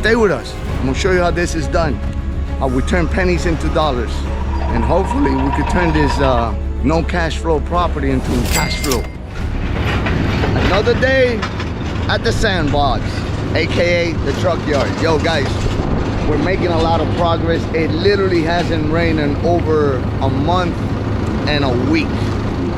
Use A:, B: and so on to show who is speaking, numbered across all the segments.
A: stay with us. I'm gonna show you how this is done. How we turn pennies into dollars. And hopefully we could turn this no cash flow property into cash flow. Another day at the sandbox, AKA the truck yard. Yo guys, we're making a lot of progress. It literally hasn't rained in over a month and a week.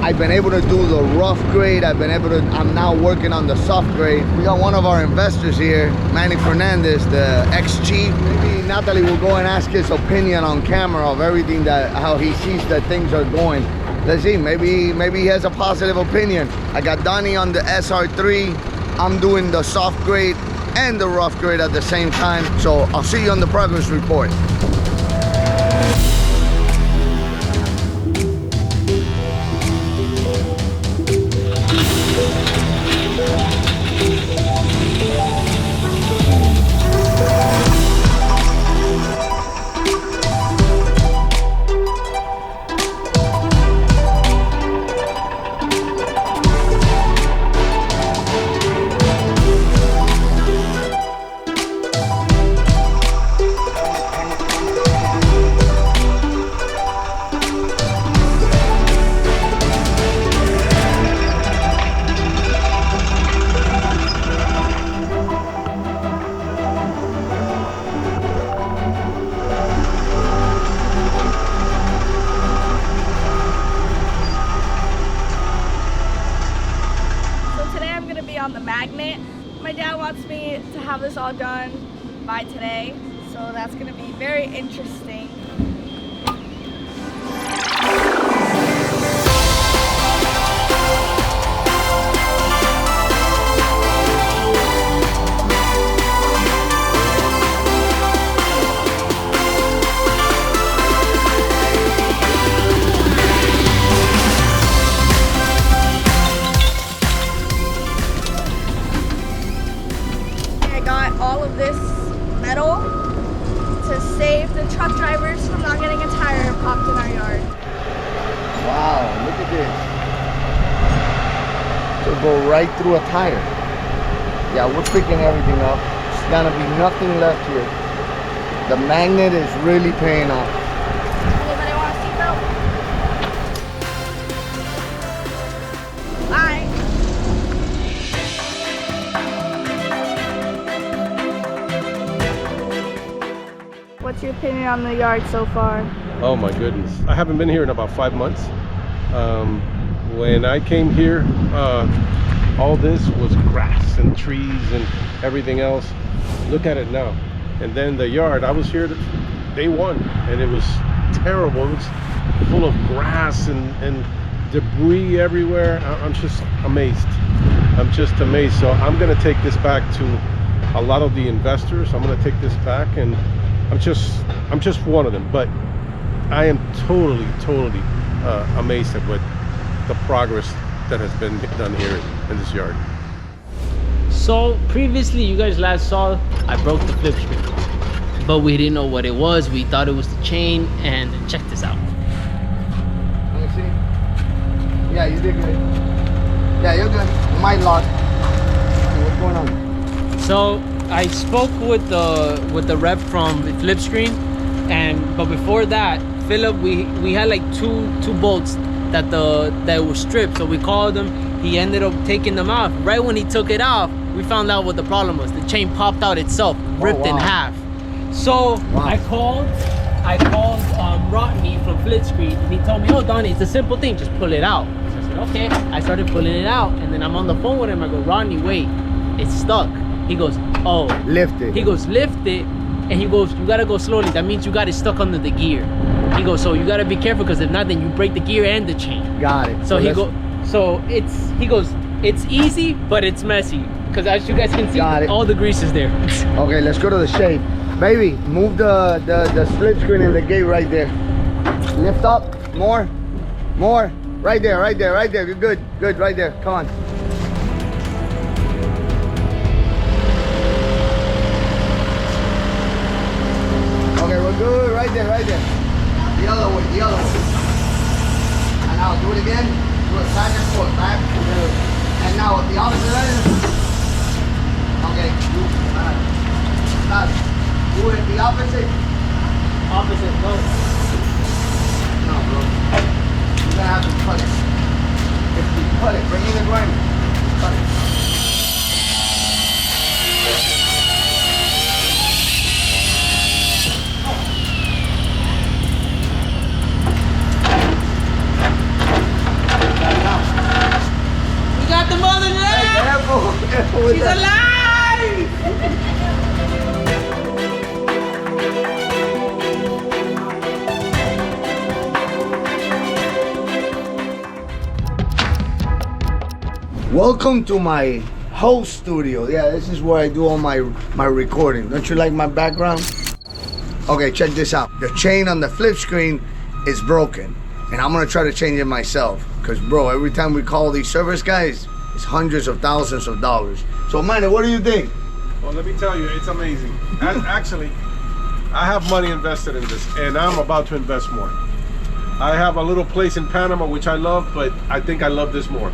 A: I've been able to do the rough grade. I'm now working on the soft grade. We got one of our investors here, Manny Fernandez, the ex-chief. Maybe Natalie will go and ask his opinion on camera of everything, how he sees that things are going. Let's see, maybe he has a positive opinion. I got Donnie on the SR3. I'm doing the soft grade and the rough grade at the same time. So I'll see you on the progress report.
B: On the magnet. My dad wants me to have this all done by today, so that's going to be very interesting. All of this metal to save the truck drivers from not getting a tire popped in our yard.
A: Wow, look at this. It'll go right through a tire. Yeah, we're picking everything up. There's gonna be nothing left here. The magnet is really paying off.
B: Anybody want a seatbelt? Bye. What's your opinion on the yard so far?
C: Oh my goodness. I haven't been here in about 5 months. When I came here, all this was grass and trees and everything else. Look at it now. And then the yard, I was here day one and it was terrible. It was full of grass and debris everywhere. I'm just amazed. I'm just amazed. So I'm gonna take this back to a lot of the investors. I'm gonna take this back, and I'm just one of them, but I am totally amazed at what the progress that has been done here in this yard.
D: So previously, you guys last saw I broke the flip screen, but we didn't know what it was. We thought it was the chain, and check this out.
A: Let me see. Yeah, you did good. Yeah, you're good. You might lock. What's going on?
D: So I spoke with the rep from Flipscreen, but before that, Philip, we had like two bolts that were stripped. So we called him. He ended up taking them off. Right when he took it off, we found out what the problem was. The chain popped out itself, ripped in half. So I called Rodney from Flipscreen, and he told me, "Oh, Donnie, it's a simple thing. Just pull it out." So I said, "Okay." I started pulling it out, and then I'm on the phone with him. I go, "Rodney, wait, it's stuck." He goes, "Oh,
A: lift it."
D: He goes, "Lift it," and he goes, "You gotta go slowly. That means you got it stuck under the gear." He goes, "So you gotta be careful, because if not, then you break the gear and the chain."
A: Got it.
D: So he goes, "It's easy, but it's messy, because as you guys can see, all the grease is there."
A: Okay, let's go to the shade. Baby, move the split screen and the gate right there. Lift up, more. Right there. You're good, right there. Come on. Okay, we're good, right there. The other way. And now do it again. Do it back and forth, back. And now the opposite end. Okay, stop. the opposite.
D: Opposite, go.
A: No, bro. You're gonna have to cut it. If you cut it, bring in the grinder. Cut it.
D: We got the mother there!
A: Careful with
D: She's
A: that.
D: alive!
A: Welcome to my host studio. Yeah, this is where I do all my recording. Don't you like my background? Okay, check this out. The chain on the flip screen is broken, and I'm gonna try to change it myself. Cause bro, every time we call these service guys, it's hundreds of thousands of dollars. So Manny, what do you think?
C: Well, let me tell you, it's amazing. Actually, I have money invested in this, and I'm about to invest more. I have a little place in Panama, which I love, but I think I love this more.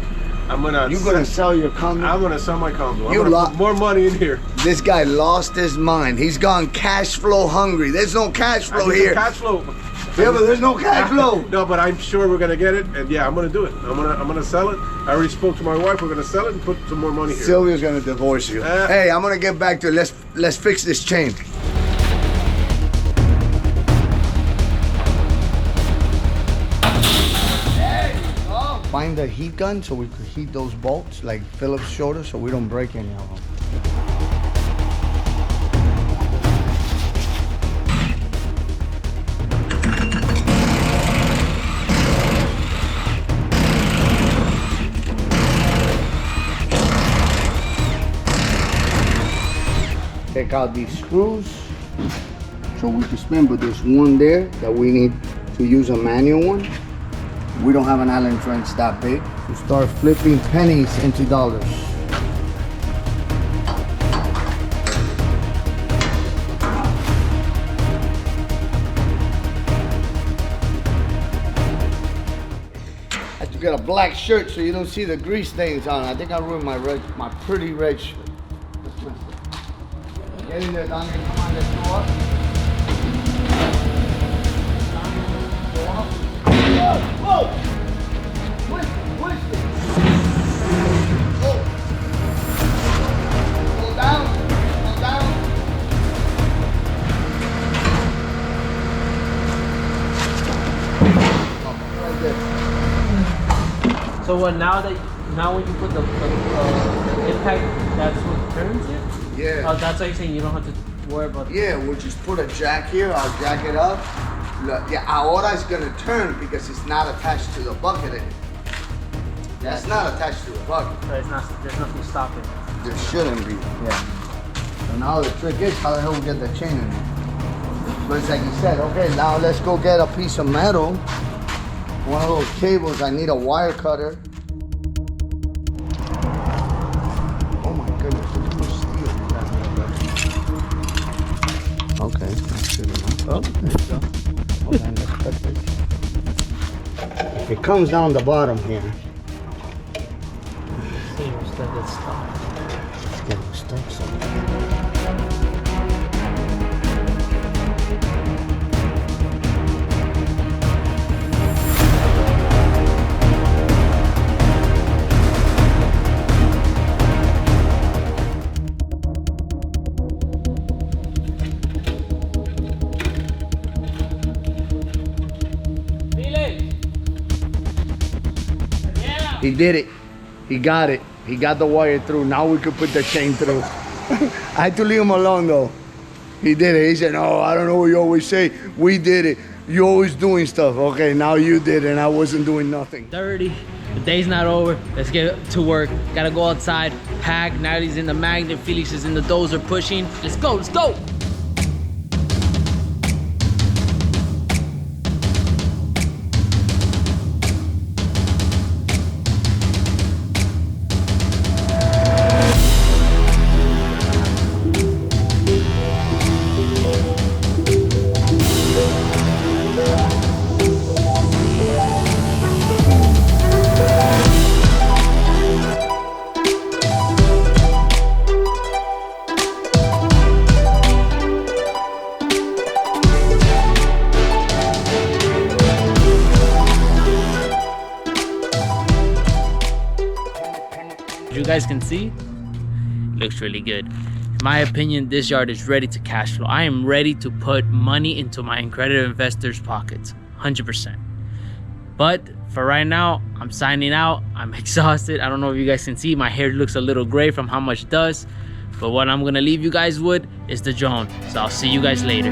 A: You're gonna sell your condo?
C: I'm gonna sell my condo. I'm
A: You
C: gonna put more money in here.
A: This guy lost his mind. He's gone cash flow hungry. There's no cash flow here.
C: Cash flow.
A: Yeah, but there's no cash flow.
C: No, but I'm sure we're gonna get it, and yeah, I'm gonna do it. I'm gonna sell it. I already spoke to my wife. We're gonna sell it and put some more money here.
A: Sylvia's gonna divorce you. Hey, I'm gonna get back to it. Let's fix this chain. Find the heat gun so we could heat those bolts like Phillips showed us so we don't break any of them. Take out these screws so we can spin, but there's one there that we need to use a manual one. We don't have an Allen wrench that big. We start flipping pennies into dollars. I have to get a black shirt so you don't see the grease stains on it. I think I ruined my pretty red shirt. Get in there, Donnie. Come on, let's go up. Whoa! Twist it. Go down. Go down. Right there.
D: So what? Now when you put the impact, that's what turns it.
A: Yeah.
D: Oh, that's why you're saying you don't have to worry about.
A: Yeah, we'll just put a jack here. I'll jack it up. Look, yeah, ahora is gonna turn because it's not attached to the bucket anymore. Yeah, it's not attached to the bucket.
D: So it's not. There's nothing stopping it.
A: There shouldn't be. Yeah. So now the trick is how the hell we get the chain in there. But it's like you said. Okay, now let's go get a piece of metal. One of those cables. I need a wire cutter. Oh my goodness, there's much steel in that. Okay, that's good enough. Oh, there you go. Hold on, let's cut this. It comes down the bottom here.
D: Seems that it's stuck.
A: It's getting stuck somewhere. He did it. He got it. He got the wire through. Now we could put the chain through. I had to leave him alone though. He did it. He said, "No, I don't know what you always say. We did it. You're always doing stuff." Okay, now you did it and I wasn't doing nothing.
D: 30. The day's not over. Let's get to work. Gotta go outside, pack. Natalie's in the magnet. Felix is in the dozer pushing. Let's go, let's go. you guys can see, it looks really good. In my opinion, this yard is ready to cash flow. I am ready to put money into my accredited investors' pockets, 100%. But for right now, I'm signing out. I'm exhausted. I don't know if you guys can see, my hair looks a little gray from how much dust. But what I'm gonna leave you guys with is the drone. So I'll see you guys later.